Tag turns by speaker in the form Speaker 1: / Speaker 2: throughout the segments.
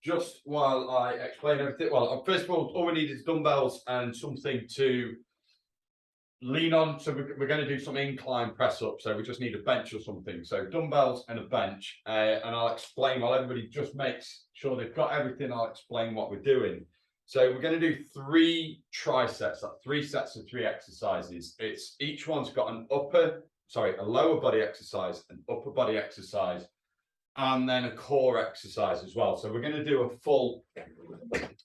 Speaker 1: just while I explain everything, well, first of all we need is dumbbells and something to lean on. So we're going to do some incline press up. So we just need a bench or something. So dumbbells and a bench. And I'll explain while everybody just makes sure they've got everything. I'll explain what we're doing. So we're going to do 3 triceps, like 3 sets of 3 exercises. It's each one's got a lower body exercise, an upper body exercise, and then a core exercise as well. So we're going to do a full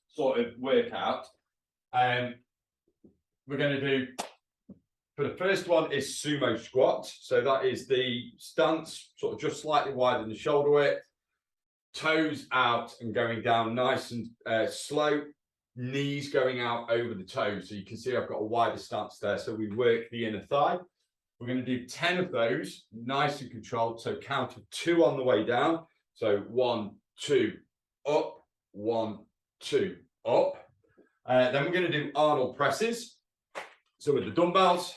Speaker 1: sort of workout. We're going to do, for the first one is sumo squats. So that is the stance, sort of just slightly wider than the shoulder width, toes out and going down nice and slow, knees going out over the toes. So you can see I've got a wider stance there. So we work the inner thigh. We're going to do 10 of those, nice and controlled. So count of 2 on the way down. So 1, 2, up, 1, 2, up. Then we're going to do Arnold presses. So with the dumbbells,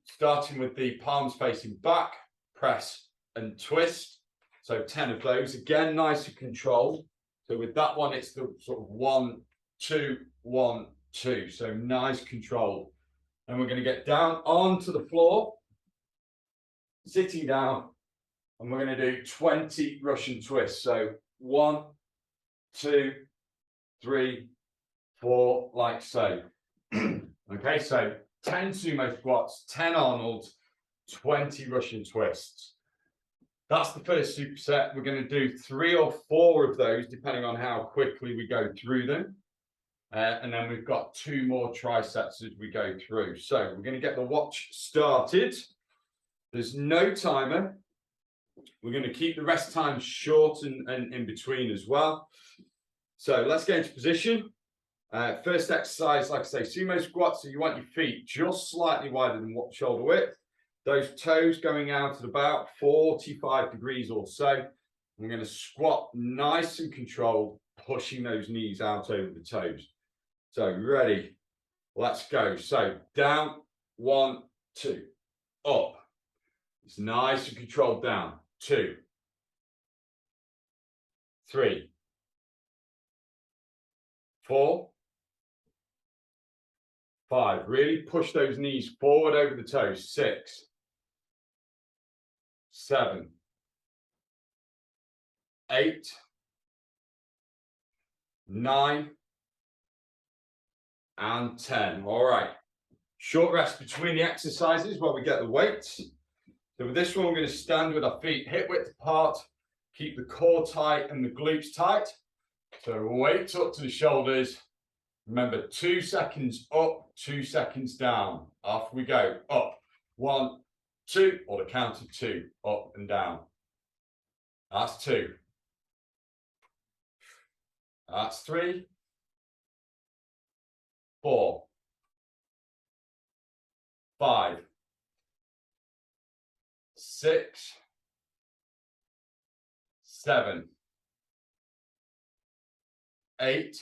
Speaker 1: starting with the palms facing back, press and twist. So 10 of those, again, nice and controlled. So with that one, it's the sort of 1, 2, 1, 2. So nice control. And we're going to get down onto the floor, sitting down, and we're going to do 20 Russian twists. So 1, 2, 3, 4, like so. Okay, so 10 sumo squats, 10 Arnolds, 20 Russian twists. That's the first superset. We're going to do 3 or 4 of those, depending on how quickly we go through them. And then we've got 2 more triceps as we go through. So we're going to get the watch started. There's no timer. We're going to keep the rest time short and in between as well. So let's get into position. First exercise, like I say, sumo squats. So you want your feet just slightly wider than shoulder width. Those toes going out at about 45 degrees or so. We're going to squat nice and controlled, pushing those knees out over the toes. So ready, let's go. So down, 1, 2, up. It's nice and controlled down. 2, 3, 4, 5. Really push those knees forward over the toes. 6, 7, 8, 9, and 10. All right. Short rest between the exercises while we get the weights. So with this one, we're going to stand with our feet hip width apart, keep the core tight and the glutes tight. So weights up to the shoulders. Remember, 2 seconds up, 2 seconds down. Off we go. Up. 1, 2, or the count of 2, up and down. That's 2. That's 3. 4, 5, 6, 7, 8,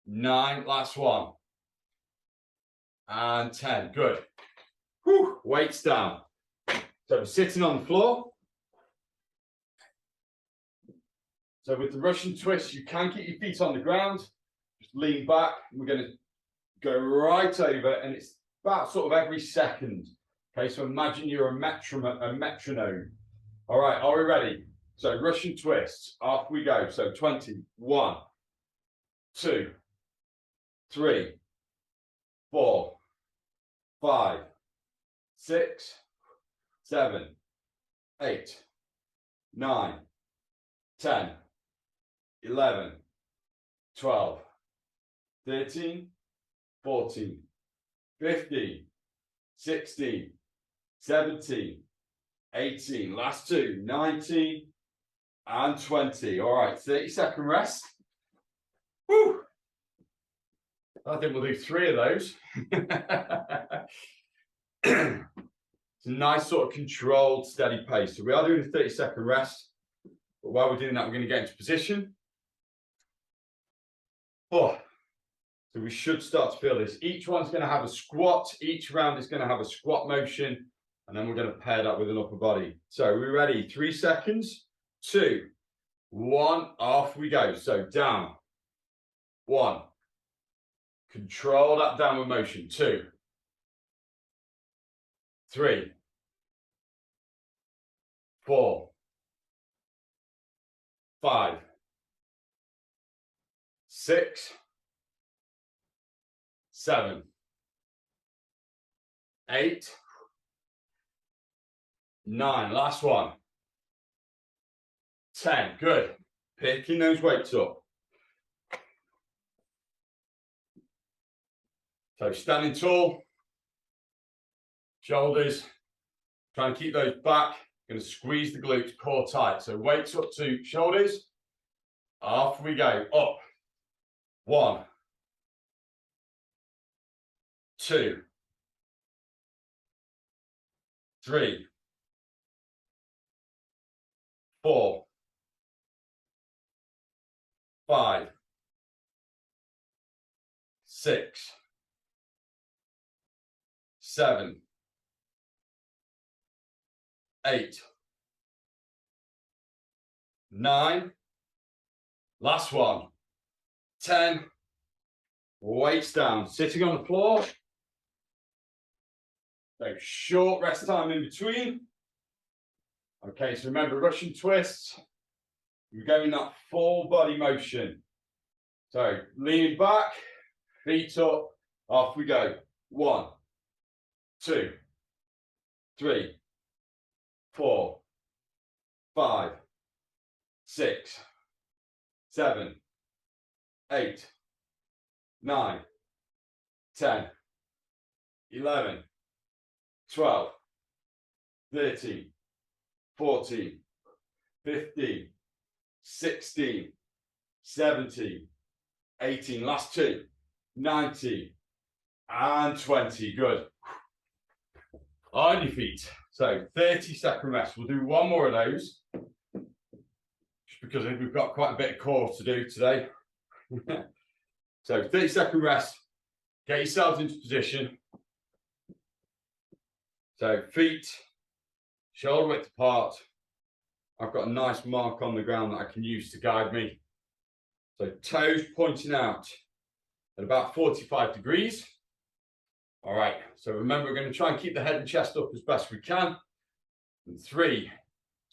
Speaker 1: 9, last one, and 10. Good. Whew. Weights down. So we're sitting on the floor. So with the Russian twist, you can keep your feet on the ground. Just lean back. We're going to go right over, and it's about sort of every second. Okay, so imagine you're a metronome. All right, are we ready? So Russian twists, off we go. So 20, 1, 2, 3, 4, 5, 6, 7, 8, 9, 10, 11, 12, 13, 14, 15, 16, 17, 18, last 2, 19, and 20. All right, 30-second rest. Woo! I think we'll do 3 of those. It's a nice sort of controlled, steady pace. So we are doing a 30-second rest. But while we're doing that, we're going to get into position. Oh, so we should start to feel this. Each one's going to have a squat. Each round is going to have a squat motion. And then we're going to pair that with an upper body. So we're ready. 3 seconds. 2, 1, off we go. So down. 1. Control that downward motion. 2. 3. 4. 5. 6. 7. 8. 9. Last one. 10. Good. Picking those weights up. So standing tall. Shoulders. Trying to keep those back. Going to squeeze the glutes, core tight. So weights up to shoulders. Off we go. Up. 1. 2. 3. 4. 5. 6. 7. 8. 9. Last one. 10. Weights down. Sitting on the floor. So short rest time in between. Okay, so remember Russian twists. We're going that full body motion. So leaning back, feet up, off we go. 1, 2, 3, 4, 5, 6, 7, 8, 9, 10, 11, 12, 13, 14, 15, 16, 17, 18, last 2, 19, and 20. Good. On your feet. So 30-second rest. We'll do one more of those, just because we've got quite a bit of core to do today. So 30-second rest. Get yourselves into position. So feet, shoulder width apart. I've got a nice mark on the ground that I can use to guide me. So toes pointing out at about 45 degrees. All right, so remember, we're going to try and keep the head and chest up as best we can. And 3,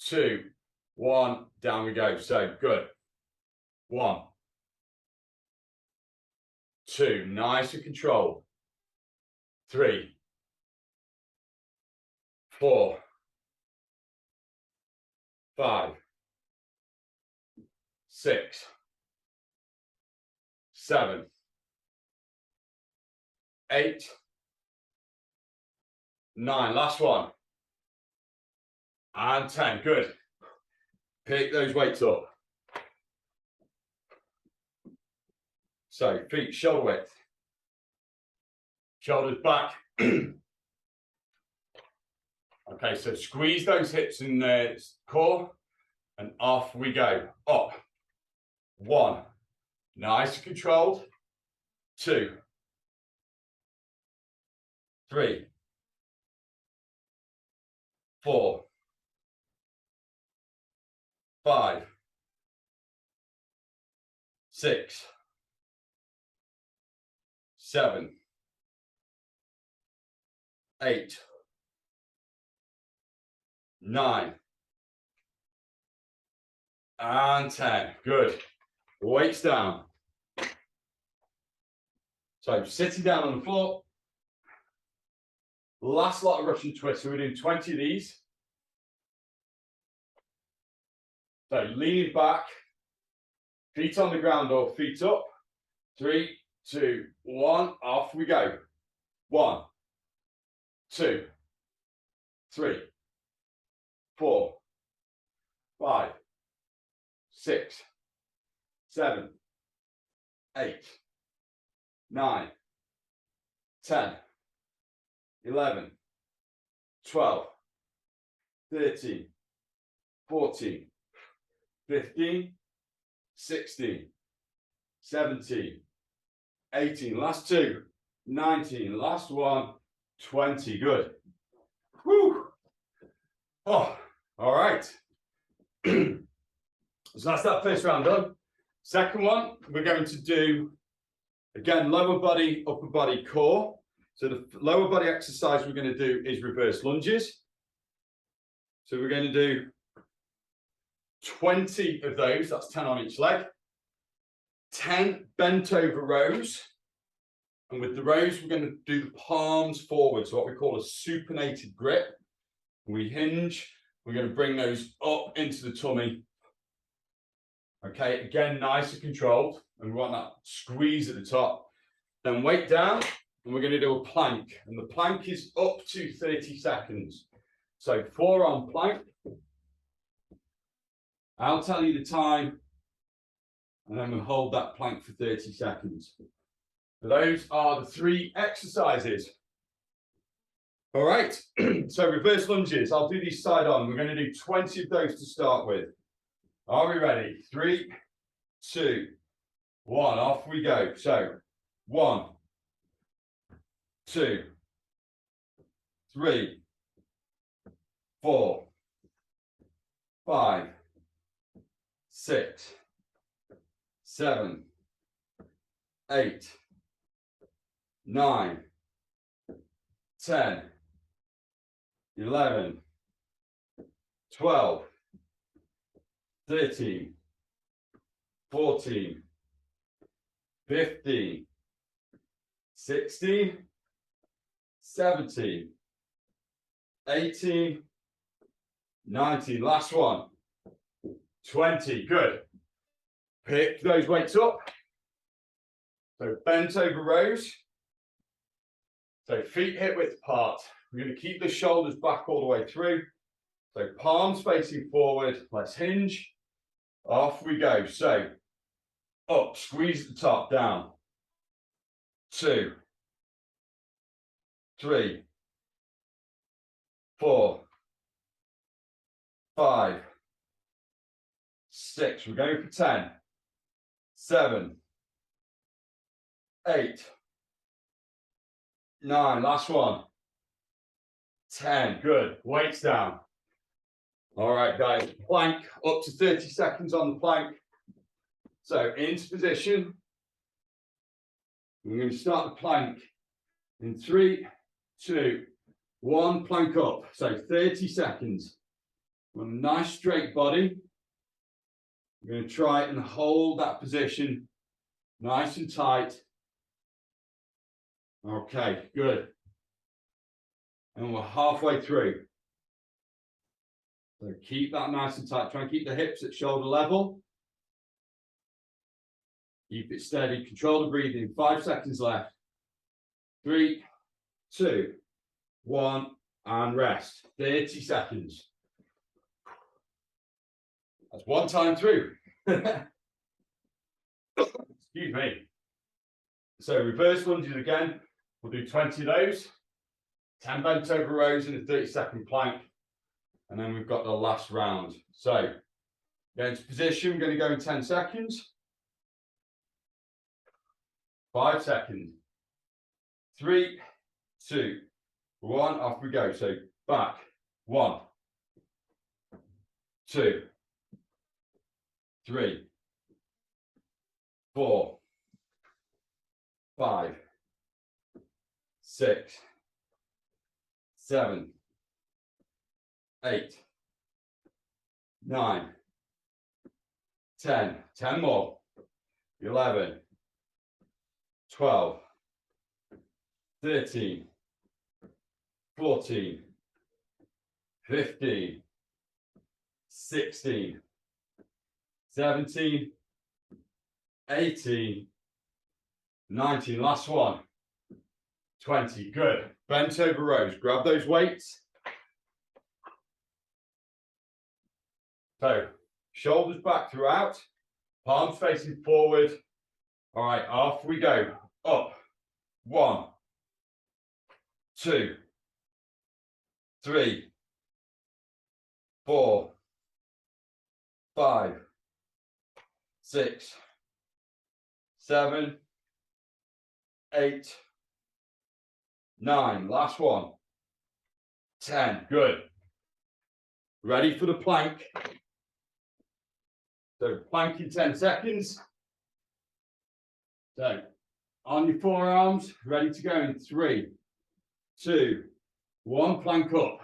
Speaker 1: 2, 1, down we go. So good. 1, 2, nice and controlled. 3, 4, 5, 6, 7, 8, 9. Last one. And 10. Good. Pick those weights up. So feet shoulder width. Shoulders back. Okay, so squeeze those hips in the core and off we go. Up. 1. Nice and controlled. 2. 3. 4. 5. 6. 7. 8. 9. And 10. Good. Weights down. So sitting down on the floor. Last lot of Russian twists. So we're doing 20 of these. So leaning back, feet on the ground or feet up. 3, 2, 1, off we go. 1, 2, 3, 4, 5, 6, 7, 8, 9, 10, 11, 12, 13, 14, 15, 16, 17, 18, last 2, 19, last 1, 20. Good. Whew. Oh, all right. So that's that first round done. Second one, we're going to do, again, lower body, upper body, core. So the lower body exercise we're going to do is reverse lunges. So we're going to do 20 of those, that's 10 on each leg. 10 bent over rows. And with the rows, we're going to do the palms forward, so what we call a supinated grip. We hinge, we're going to bring those up into the tummy. Okay, again, nice and controlled. And we want that squeeze at the top. Then weight down, and we're going to do a plank. And the plank is up to 30 seconds. So forearm plank. I'll tell you the time, and then we'll hold that plank for 30 seconds. So those are the 3 exercises. All right, so reverse lunges. I'll do these side on. We're going to do 20 of those to start with. Are we ready? 3, 2, 1. Off we go. So 1, 2, 3, 4, 5, 6, 7, 8, 9, 10, 11, 12, 13, 14, 15, 16, 17, 18, 19. Last one. 20. Good. Pick those weights up. So bent over rows. So feet hip width apart. We're going to keep the shoulders back all the way through. So palms facing forward. Let's hinge. Off we go. So up, squeeze at the top, down. 2, 3, 4, 5, 6. We're going for 10, 7, 8, 9. Last one. 10. Good. Weights down. All right, guys. Plank, up to 30 seconds on the plank. So into position. We're going to start the plank in 3, 2, 1. Plank up. So 30 seconds. With a nice straight body. We're going to try and hold that position nice and tight. Okay, good. And we're halfway through. So keep that nice and tight. Try and keep the hips at shoulder level. Keep it steady. Control the breathing. 5 seconds left. 3, 2, 1, and rest. 30 seconds. That's one time through. Excuse me. So reverse lunges again. We'll do 20 of those. 10 bent over rows in a 30-second plank. And then we've got the last round. So get into position. We're going to go in 10 seconds. 5 seconds. 3, 2, 1. Off we go. So back. 1, 2, 3, 4, 5, 6, 7, 8, 9, 10. 10 more. 11, 12, 13, 14, 15, 16, 17, 18, 19. Last one. 20. Good. Bent over rows. Grab those weights. So shoulders back throughout. Palms facing forward. All right, off we go. Up. 1, 2, 3, 4, 5, 6, 7, 8, 9. Last one. 10. Good. Ready for the plank. So planking 10 seconds. So on your forearms, ready to go in 3, 2, 1, plank up.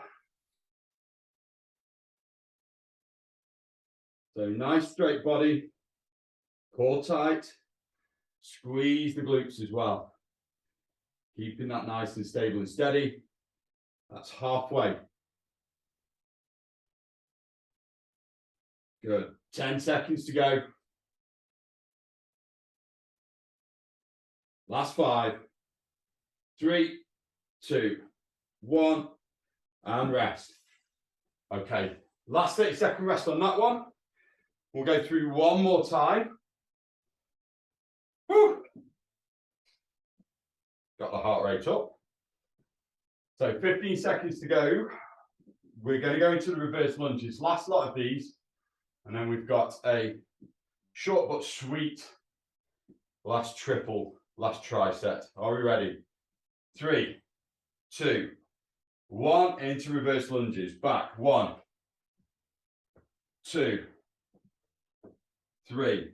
Speaker 1: So nice straight body, core tight, squeeze the glutes as well. Keeping that nice and stable and steady. That's halfway. Good. 10 seconds to go. Last 5, 3, 2, 1, and rest. Okay, last 30-second rest on that one. We'll go through one more time. Woo. Got the heart rate up. So 15 seconds to go. We're going to go into the reverse lunges. Last lot of these. And then we've got a short but sweet last triple, last tricep. Are we ready? 3, 2, 1. Into reverse lunges. Back. 1, 2, 3,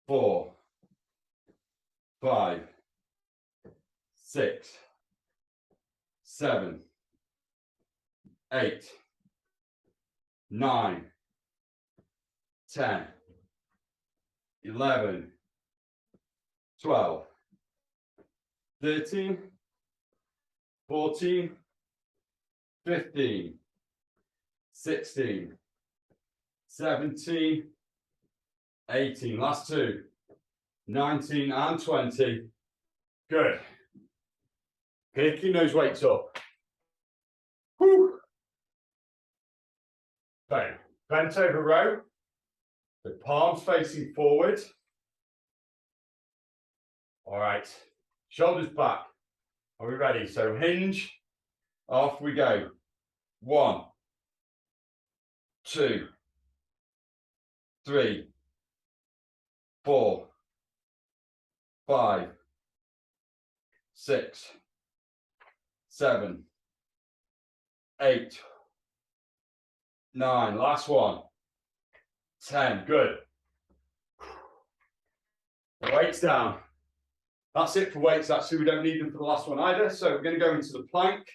Speaker 1: 4, 5, 6, 7, 8, 9, 10, 11, 12, 13, 14, 15, 16, 17, 18, last 2, 19 and 20. Good. Picking those weights up. Whew. So, bent over row, the palms facing forward. All right, shoulders back. Are we ready? So hinge, off we go. 1, 2, 3, 4, 5, 6, 7, 8, 9, last one, 10, good. Weights down. That's it for weights, actually we don't need them for the last one either. So we're going to go into the plank.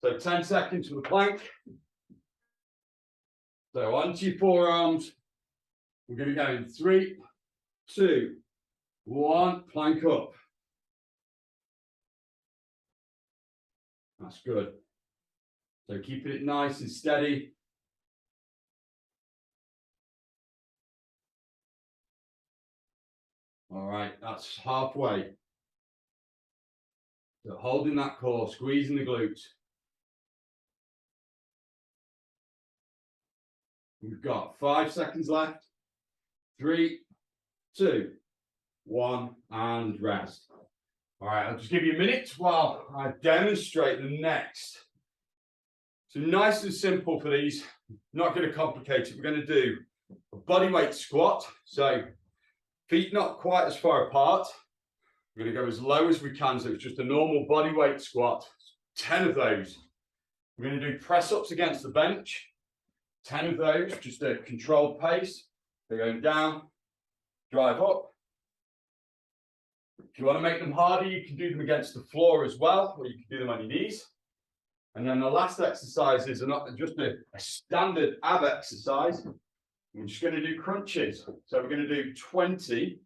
Speaker 1: So 10 seconds for the plank. So onto your forearms. We're going to go in 3, 2, 1, plank up. That's good. So keeping it nice and steady. All right, that's halfway. So holding that core, squeezing the glutes. We've got 5 seconds left. 3, 2, 1, and rest. All right, I'll just give you a minute while I demonstrate the next. So nice and simple for these. Not going to complicate it. We're going to do a bodyweight squat. So feet not quite as far apart. We're going to go as low as we can. So it's just a normal bodyweight squat. 10 of those. We're going to do press ups against the bench. 10 of those, just a controlled pace. They're going down, drive up. If you want to make them harder, you can do them against the floor as well, or you can do them on your knees. And then the last exercise is just a standard ab exercise. We're just going to do crunches. So we're going to do 20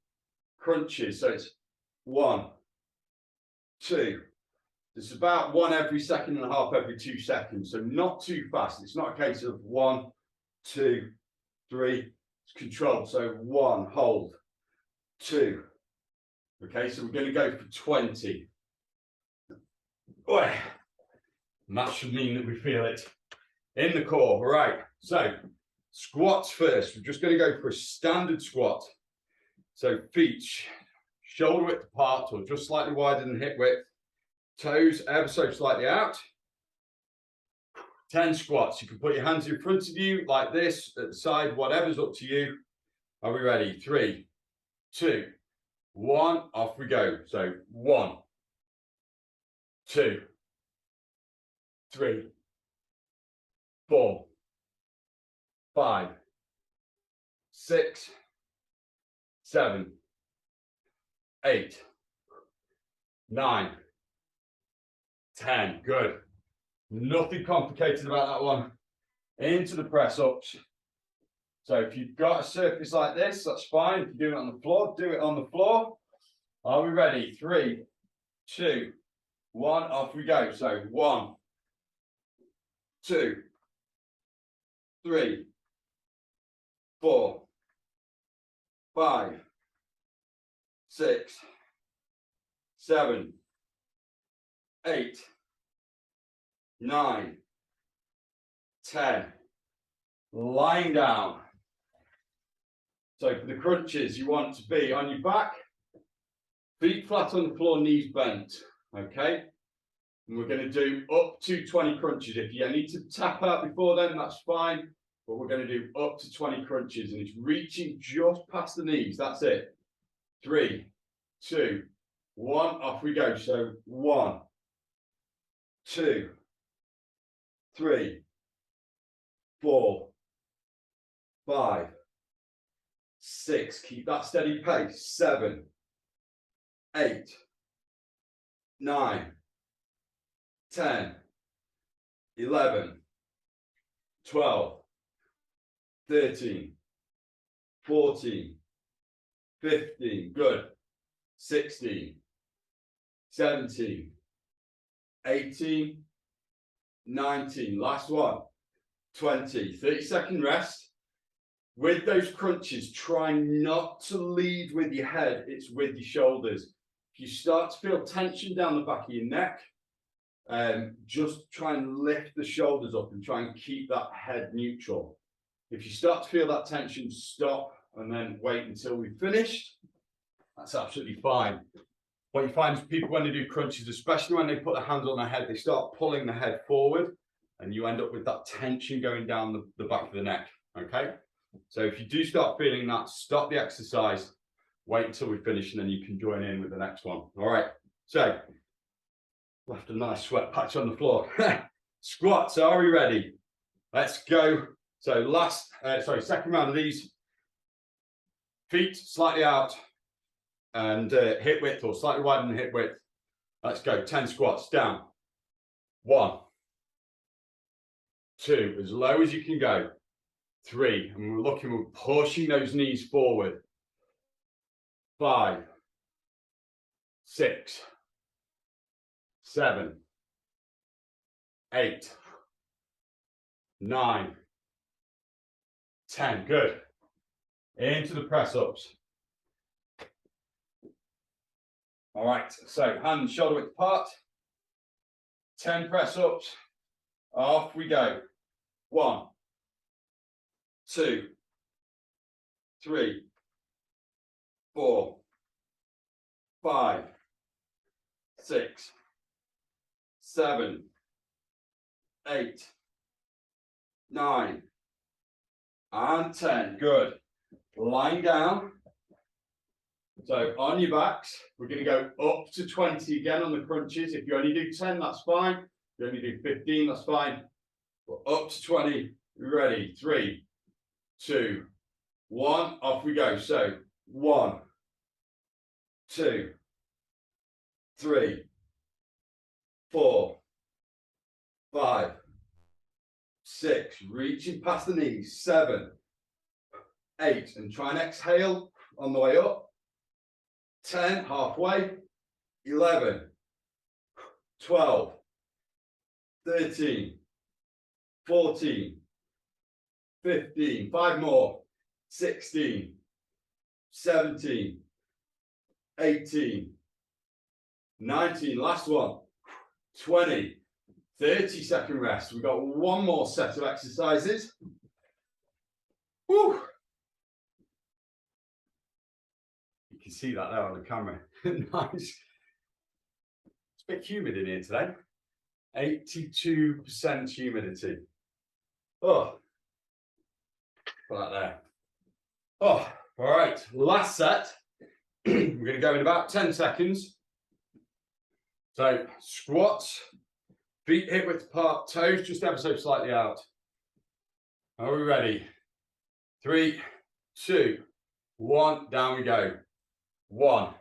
Speaker 1: crunches. So it's 1, 2. It's about 1 every second and a half every 2 seconds. So not too fast. It's not a case of 1, 2, 3. It's controlled. So 1, hold. 2. Okay, so we're going to go for 20. Boy. And that should mean that we feel it in the core. All right, so squats first. We're just going to go for a standard squat. So feet shoulder width apart or just slightly wider than hip width. Toes ever so slightly out. 10 squats. You can put your hands in front of you like this, at the side, whatever's up to you. Are we ready? 3, 2, 1. Off we go. So 1, 2, 3, 4, 5, 6, 7, 8, 9, 10. Good. Nothing complicated about that one. Into the press ups. So if you've got a surface like this, that's fine. If you're doing it on the floor, do it on the floor. Are we ready? 3, 2, 1, off we go. So 1, 2, 3, 4, 5, 6, 7, 8, 9, 10. Lying down. So for the crunches, you want to be on your back, feet flat on the floor, knees bent. Okay? And we're going to do up to 20 crunches. If you need to tap out before then, that's fine. But we're going to do up to 20 crunches. And it's reaching just past the knees. That's it. 3, 2, 1. Off we go. So 1, 2, 3, 4, 5, 6. Keep that steady pace. 7, 8, 9, 10, 11, 12, 13, 14, 15. Good. 16, 17, 18, 19. Last one. 20. 30-second rest. With those crunches, try not to lead with your head, it's with your shoulders. If you start to feel tension down the back of your neck, just try and lift the shoulders up and try and keep that head neutral. If you start to feel that tension, stop and then wait until we've finished. That's absolutely fine. What you find is people, when they do crunches, especially when they put their hands on their head, they start pulling the head forward and you end up with that tension going down the back of the neck. Okay? So if you do start feeling that, stop the exercise, wait until we finish, and then you can join in with the next one. All right. So left a nice sweat patch on the floor. Squats, are we ready? Let's go. So second round of these. Feet slightly out and hip width, or slightly wider than hip width. Let's go. 10 squats down. 1, 2, as low as you can go. 3, and we're pushing those knees forward. 5, 6, 7, 8, 9, 10. Good. Into the press ups. All right, so hands shoulder width apart. 10 press ups. Off we go. 1, 2, 3, 4, 5, 6, 7, 8, 9, and 10. Good. Lying down. So on your backs, we're going to go up to 20 again on the crunches. If you only do 10, that's fine. If you only do 15, that's fine. But up to 20. Ready? 3, 2, 1. Off we go. So 1, 2, 3, 4, 5, 6. Reaching past the knees. 7, 8. And try and exhale on the way up. 10, halfway. 11, 12, 13, 14, 15, 5 more. 16, 17, 18, 19, last one. 20, 30-second rest. We've got one more set of exercises. Woo! You can see that there on the camera. Nice. It's a bit humid in here today. 82% humidity. Oh, put that there. Oh, all right. Last set. We're going to go in about 10 seconds. So squats, feet hip width apart, toes just ever so slightly out. Are we ready? 3, 2, 1, down we go. 1,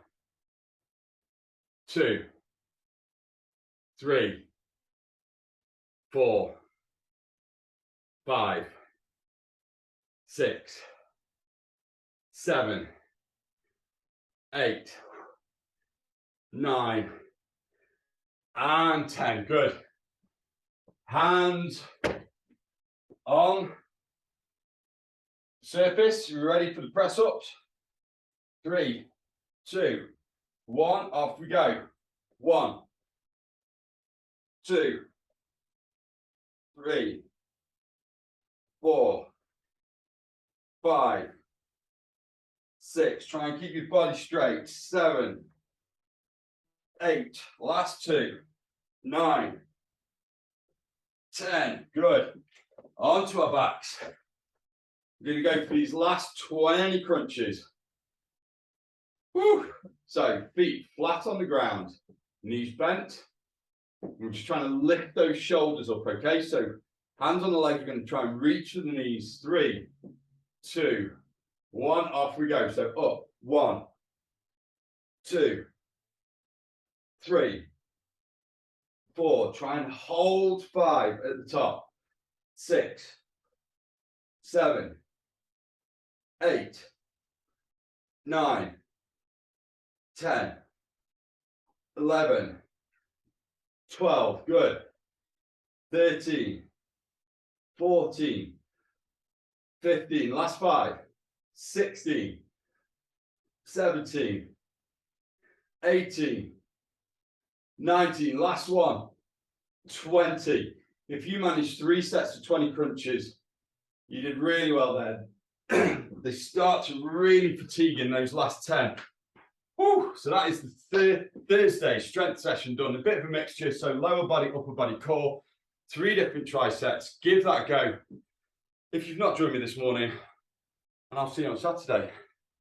Speaker 1: 2, 3, 4, 5, 6, 7, 8, 9, and 10. Good. Hands on surface. You ready for the press ups? 3, 2, 1. Off we go. 1, 2, 3, 4, 5, 6. Try and keep your body straight. 7, 8. Last 2. 9, 10. Good. Onto our backs. We're going to go for these last 20 crunches. Woo. So feet flat on the ground, knees bent. We're just trying to lift those shoulders up, okay? So hands on the legs, we're going to try and reach for the knees. 3, 2, 1, off we go. So up, 1, 2, 3, 4. Try and hold 5 at the top. 6, 7, 8, 9, 10, 11, 12, good. 13, 14, 15, last 5, 16, 17, 18, 19, last one, 20. If you manage 3 sets of 20 crunches, you did really well there. They start to really fatigue in those last 10. Whew. So that is the Thursday strength session done. A bit of a mixture, so lower body, upper body, core, 3 different triceps. Give that a go. If you've not joined me this morning, and I'll see you on Saturday.